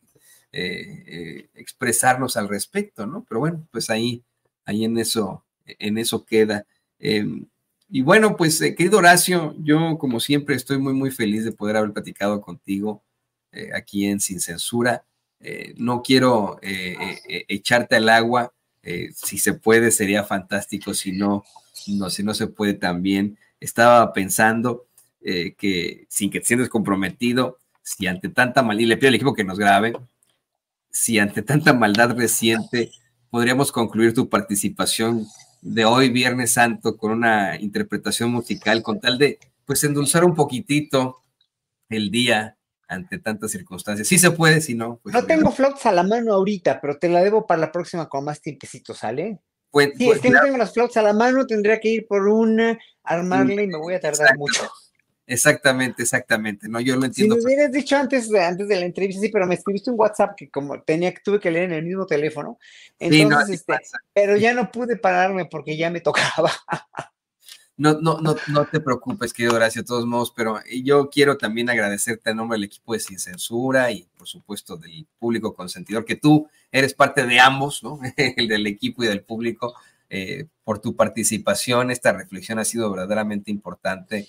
expresarnos al respecto, ¿no? Pero bueno, pues ahí en eso queda. Eh, y bueno, pues querido Horacio, yo como siempre estoy muy, muy feliz de poder haber platicado contigo aquí en Sin Censura. No quiero echarte al agua, si se puede sería fantástico, si no se puede también. Estaba pensando que sin que te sientas comprometido, si ante tanta mal, y le pido al equipo que nos grabe, si ante tanta maldad reciente podríamos concluir tu participación de hoy, Viernes Santo, con una interpretación musical, con tal de, pues, endulzar un poquitito el día ante tantas circunstancias. Sí se puede, si no, pues No tengo flautas a la mano ahorita, pero te la debo para la próxima con más tiempecito, ¿sale? Sí, es que no claro, tengo las flautas a la mano, tendría que ir por una, armarla y me voy a tardar mucho. exactamente, no, yo lo Si entiendo. me hubieras dicho antes de la entrevista, sí, pero me escribiste un WhatsApp que como tuve que leer en el mismo teléfono, Sí, no, entonces, así pasa. pero ya no pude pararme porque ya me tocaba. No te preocupes, querido Horacio, de todos modos, pero yo quiero también agradecerte en nombre del equipo de Sin Censura y, por supuesto, del público consentidor, que tú eres parte de ambos, ¿no? El del equipo y del público, por tu participación. Esta reflexión ha sido verdaderamente importante,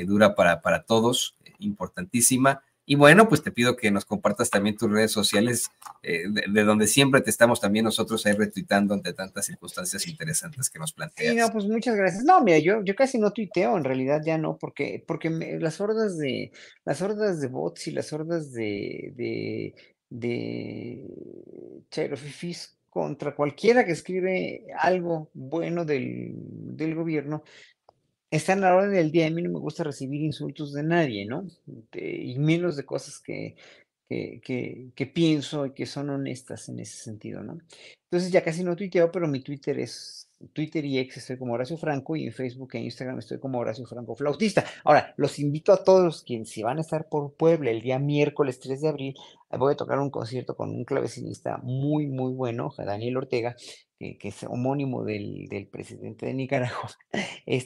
dura para todos, importantísima. Y bueno, pues te pido que nos compartas también tus redes sociales, de donde siempre te estamos también nosotros ahí retuitando ante tantas circunstancias interesantes que nos Sí, no, planteas. pues muchas gracias. No, mira, yo casi no tuiteo, en realidad ya no, porque las hordas de bots y las hordas de chairofifis contra cualquiera que escribe algo bueno del gobierno, están a la orden del día. A mí no me gusta recibir insultos de nadie, ¿no? Y menos de cosas que pienso y que son honestas en ese sentido, ¿no? Entonces ya casi no tuiteo, pero mi Twitter es Twitter y X estoy como Horacio Franco y en Facebook e Instagram estoy como Horacio Franco Flautista. Ahora, los invito a todos quienes si van a estar por Puebla el día miércoles 3 de abril, voy a tocar un concierto con un clavecinista muy, muy bueno, Daniel Ortega, que es homónimo del presidente de Nicaragua.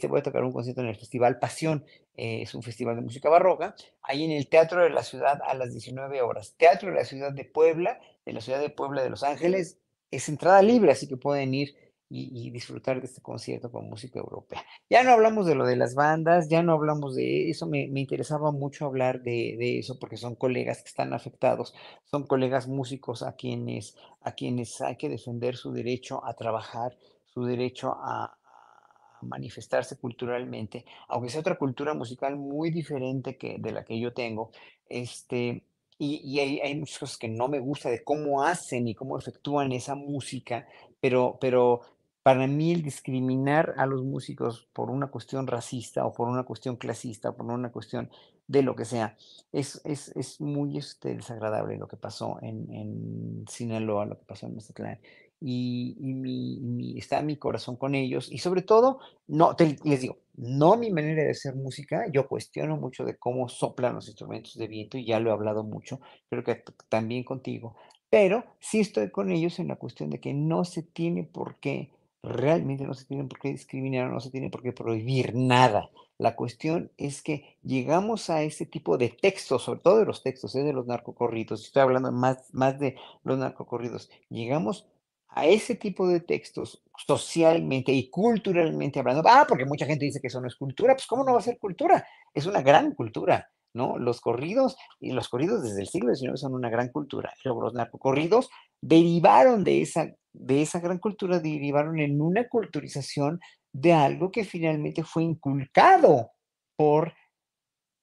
Voy a tocar un concierto en el Festival Pasión, es un festival de música barroca, ahí en el Teatro de la Ciudad a las 19 horas. Teatro de la Ciudad de Puebla, de la ciudad de Puebla de Los Ángeles, es entrada libre, así que pueden ir y disfrutar de este concierto con música europea. Ya no hablamos de lo de las bandas, ya no hablamos de eso, me interesaba mucho hablar de eso porque son colegas que están afectados, son colegas músicos a quienes hay que defender su derecho a trabajar, su derecho a manifestarse culturalmente, aunque sea otra cultura musical muy diferente que de la que yo tengo, y hay muchas cosas que no me gusta de cómo hacen y cómo efectúan esa música, pero para mí el discriminar a los músicos por una cuestión racista o por una cuestión clasista o por una cuestión de lo que sea, es muy desagradable lo que pasó en Sinaloa, lo que pasó en Mazatlán. Está mi corazón con ellos y sobre todo, no, les digo, no mi manera de hacer música, yo cuestiono mucho de cómo soplan los instrumentos de viento y ya lo he hablado mucho, creo que también contigo, pero sí estoy con ellos en la cuestión de que no se tiene por qué, realmente no se tiene por qué discriminar, no se tiene por qué prohibir nada. La cuestión es que llegamos a ese tipo de textos, sobre todo de los textos, de los narcocorridos, estoy hablando más de los narcocorridos, llegamos a ese tipo de textos socialmente y culturalmente hablando, porque mucha gente dice que eso no es cultura, pues ¿cómo no va a ser cultura? Es una gran cultura, ¿no? Los corridos, y los corridos desde el siglo XIX son una gran cultura. Luego los narcocorridos derivaron de esa gran cultura, derivaron en una culturización de algo que finalmente fue inculcado por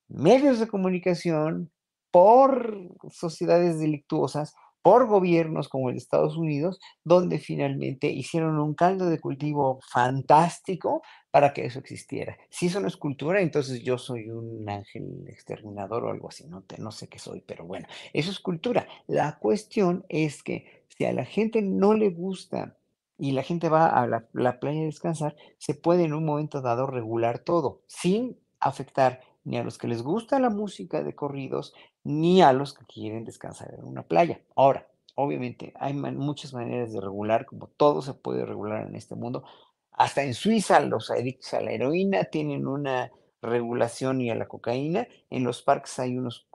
medios de comunicación, por sociedades delictuosas, por gobiernos como el de Estados Unidos, donde finalmente hicieron un caldo de cultivo fantástico para que eso existiera. Si eso no es cultura, entonces yo soy un ángel exterminador o algo así, no sé qué soy, pero bueno, eso es cultura. La cuestión es que si a la gente no le gusta y la gente va a la playa a descansar, se puede en un momento dado regular todo, sin afectar ni a los que les gusta la música de corridos, ni a los que quieren descansar en una playa. Ahora, obviamente, hay muchas maneras de regular, como todo se puede regular en este mundo. Hasta en Suiza, los adictos a la heroína tienen una regulación y a la cocaína. En los parques hay unos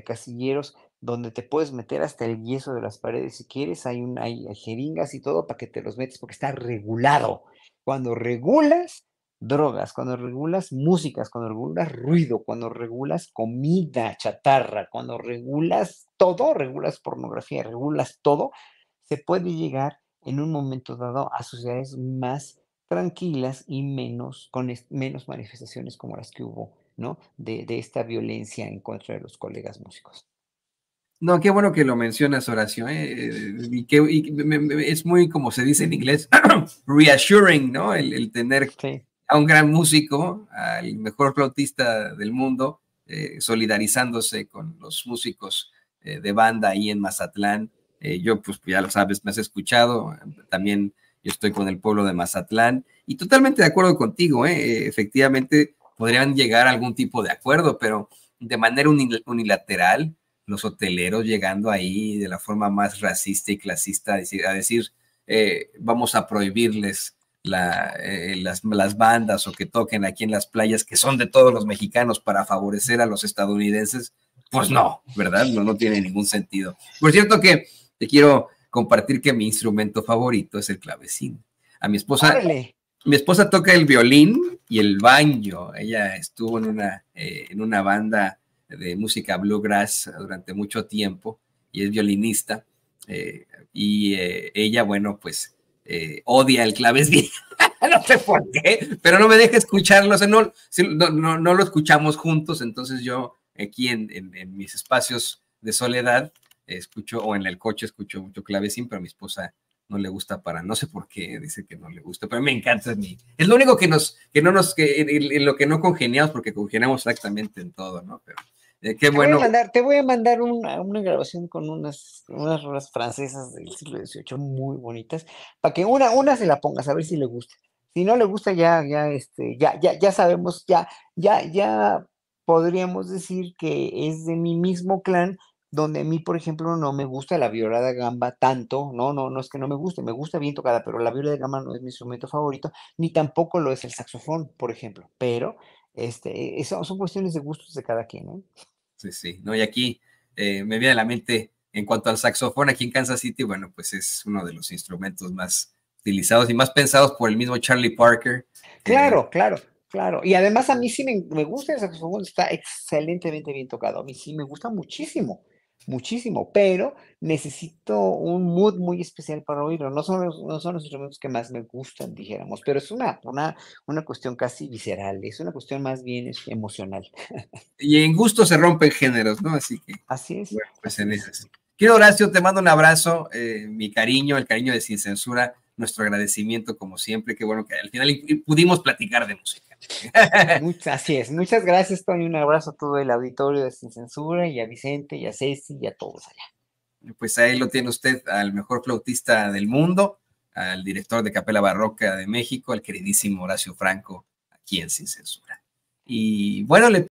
casilleros donde te puedes meter hasta el yeso de las paredes si quieres. Hay jeringas y todo para que te los metes porque está regulado. Cuando regulas, drogas, cuando regulas músicas, cuando regulas ruido, cuando regulas comida chatarra, cuando regulas todo, regulas pornografía, regulas todo, se puede llegar en un momento dado a sociedades más tranquilas y menos manifestaciones como las que hubo, ¿no? De esta violencia en contra de los colegas músicos. No, qué bueno que lo mencionas, Horacio, es muy, como se dice en inglés, reassuring, ¿no? El tener Sí. a un gran músico, al mejor flautista del mundo, solidarizándose con los músicos de banda ahí en Mazatlán. Yo, pues ya lo sabes, me has escuchado, también yo estoy con el pueblo de Mazatlán y totalmente de acuerdo contigo, efectivamente podrían llegar a algún tipo de acuerdo, pero de manera unilateral, los hoteleros llegando ahí de la forma más racista y clasista a decir vamos a prohibirles las bandas o que toquen aquí en las playas que son de todos los mexicanos para favorecer a los estadounidenses, pues no, ¿verdad? No tiene ningún sentido. Por cierto que te quiero compartir que mi instrumento favorito es el clavecín. A ¡Órale! mi esposa toca el violín y el banjo. Ella estuvo en una banda de música bluegrass durante mucho tiempo y es violinista. Ella, bueno, pues odia el clavecín. No sé por qué, pero no me deja escucharlo. O sea, no lo escuchamos juntos. Entonces yo aquí en mis espacios de soledad escucho, o en el coche escucho mucho clavecín, pero a mi esposa no le gusta no sé por qué, dice que no le gusta, pero me encanta, es lo único que en lo que no congeniamos, porque congeniamos exactamente en todo, ¿no? Pero Qué bueno. Te voy a mandar una grabación con unas rolas francesas del siglo XVIII muy bonitas, para que una se la pongas, a ver si le gusta. Si no le gusta, ya sabemos, ya podríamos decir que es de mi mismo clan, donde a mí, por ejemplo, no me gusta la viola da gamba tanto, no es que no me gusta bien tocada, pero la viola da gamba no es mi instrumento favorito, ni tampoco lo es el saxofón, por ejemplo, pero son cuestiones de gustos de cada quien, ¿eh? Sí, sí, no, y aquí me viene a la mente, en cuanto al saxofón, aquí en Kansas City, bueno, pues es uno de los instrumentos más utilizados y más pensados por el mismo Charlie Parker. Claro, claro, claro. Y además a mí sí me gusta el saxofón, está excelentemente bien tocado. A mí sí me gusta muchísimo, muchísimo, pero necesito un mood muy especial para oírlo. No son los instrumentos que más me gustan, dijéramos, pero es una cuestión casi visceral, es una cuestión más bien emocional. Y en gusto se rompen géneros, ¿no? Así que, Así es, bueno, pues así en es. esas. Quiero, Horacio, te mando un abrazo, mi cariño, el cariño de Sin Censura, nuestro agradecimiento como siempre, qué bueno que al final pudimos platicar de música. Así es. Muchas gracias, Tony. Un abrazo a todo el auditorio de Sin Censura y a Vicente y a Ceci y a todos allá. Pues ahí lo tiene usted al mejor flautista del mundo, al director de Capela Barroca de México, al queridísimo Horacio Franco, aquí en Sin Censura. Y bueno, le